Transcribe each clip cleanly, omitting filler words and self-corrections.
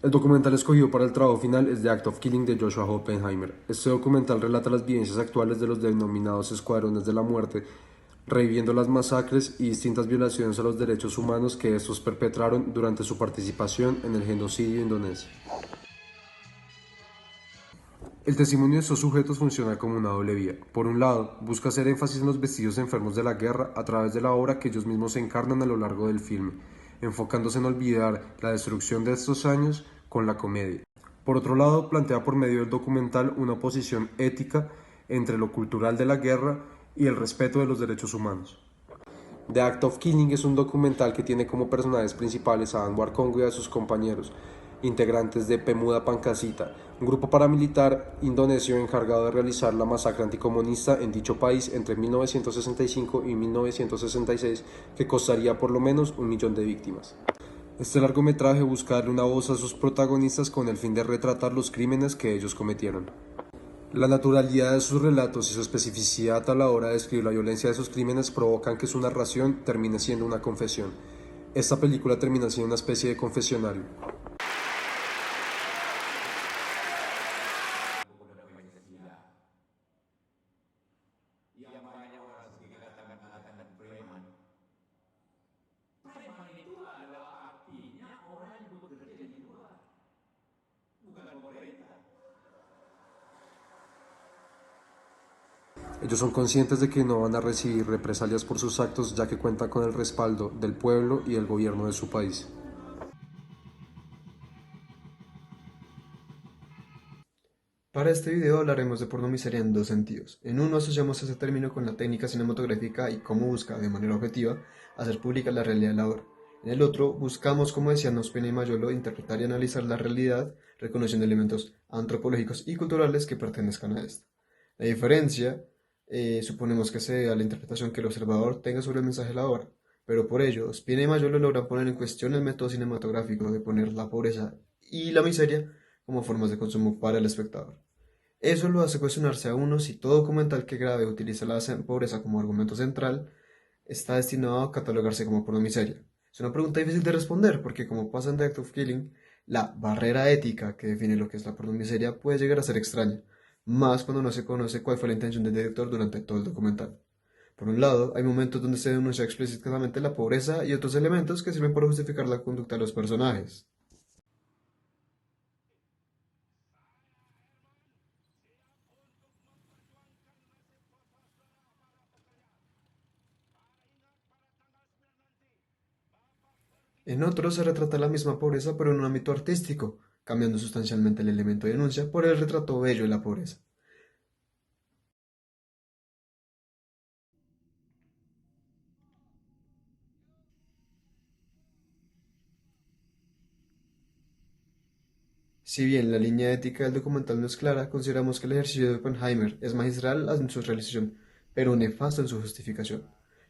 El documental escogido para el trabajo final es The Act of Killing de Joshua Oppenheimer. Este documental relata las vivencias actuales de los denominados escuadrones de la muerte, reviviendo las masacres y distintas violaciones a los derechos humanos que estos perpetraron durante su participación en el genocidio indonesio. El testimonio de estos sujetos funciona como una doble vía. Por un lado, busca hacer énfasis en los vestidos enfermos de la guerra a través de la obra que ellos mismos encarnan a lo largo del filme, enfocándose en olvidar la destrucción de estos años con la comedia. Por otro lado, plantea por medio del documental una oposición ética entre lo cultural de la guerra y el respeto de los derechos humanos. The Act of Killing es un documental que tiene como personajes principales a Anwar Congo y a sus compañeros, integrantes de Pemuda Pancasita, un grupo paramilitar indonesio encargado de realizar la masacre anticomunista en dicho país entre 1965 y 1966, que costaría por lo menos 1 millón de víctimas. Este largometraje busca darle una voz a sus protagonistas con el fin de retratar los crímenes que ellos cometieron. La naturalidad de sus relatos y su especificidad a la hora de describir la violencia de sus crímenes provocan que su narración termine siendo una confesión. Esta película termina siendo una especie de confesionario. Ellos son conscientes de que no van a recibir represalias por sus actos, ya que cuentan con el respaldo del pueblo y del gobierno de su país. Para este video hablaremos de pornomiseria en dos sentidos. En uno asociamos ese término con la técnica cinematográfica y cómo busca, de manera objetiva, hacer pública la realidad de la obra. En el otro, buscamos, como decían Ospina y Mayolo, interpretar y analizar la realidad, reconociendo elementos antropológicos y culturales que pertenezcan a esta. La diferencia, suponemos que se debe a la interpretación que el observador tenga sobre el mensaje de la obra, pero por ello, Ospina y Mayolo logran poner en cuestión el método cinematográfico de poner la pobreza y la miseria como formas de consumo para el espectador. Eso lo hace cuestionarse a uno si todo documental que grabe utiliza la pobreza como argumento central está destinado a catalogarse como pornomiseria. Es una pregunta difícil de responder porque, como pasa en The Act of Killing, la barrera ética que define lo que es la pornomiseria puede llegar a ser extraña, más cuando no se conoce cuál fue la intención del director durante todo el documental. Por un lado, hay momentos donde se denuncia explícitamente la pobreza y otros elementos que sirven para justificar la conducta de los personajes. En otros se retrata la misma pobreza pero en un ámbito artístico, cambiando sustancialmente el elemento de denuncia por el retrato bello de la pobreza. Si bien la línea ética del documental no es clara, consideramos que el ejercicio de Oppenheimer es magistral en su realización, pero nefasto en su justificación.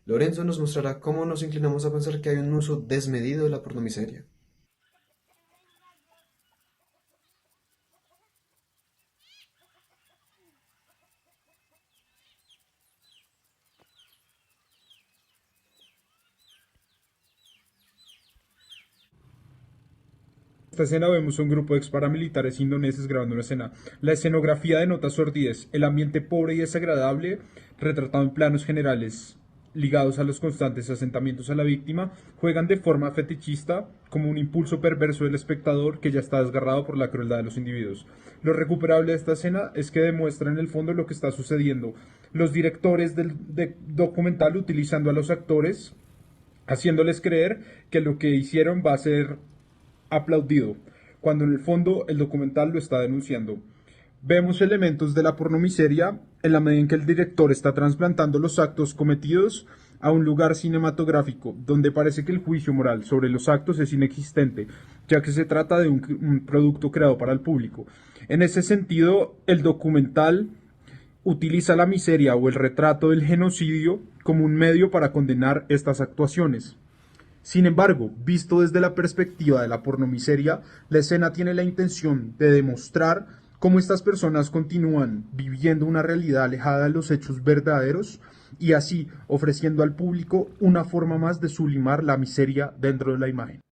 Lorenzo nos mostrará cómo nos inclinamos a pensar que hay un uso desmedido de la pornomiseria. Esta escena vemos a un grupo de ex paramilitares indoneses grabando una escena. La escenografía denota sordidez, el ambiente pobre y desagradable, retratado en planos generales ligados a los constantes asentamientos a la víctima, juegan de forma fetichista como un impulso perverso del espectador que ya está desgarrado por la crueldad de los individuos. Lo recuperable de esta escena es que demuestra en el fondo lo que está sucediendo. Los directores del documental utilizando a los actores, haciéndoles creer que lo que hicieron va a ser aplaudido, cuando en el fondo el documental lo está denunciando. Vemos elementos de la pornomiseria en la medida en que el director está trasplantando los actos cometidos a un lugar cinematográfico, donde parece que el juicio moral sobre los actos es inexistente, ya que se trata de un producto creado para el público. En ese sentido, el documental utiliza la miseria o el retrato del genocidio como un medio para condenar estas actuaciones. Sin embargo, visto desde la perspectiva de la pornomiseria, la escena tiene la intención de demostrar cómo estas personas continúan viviendo una realidad alejada de los hechos verdaderos y así ofreciendo al público una forma más de sublimar la miseria dentro de la imagen.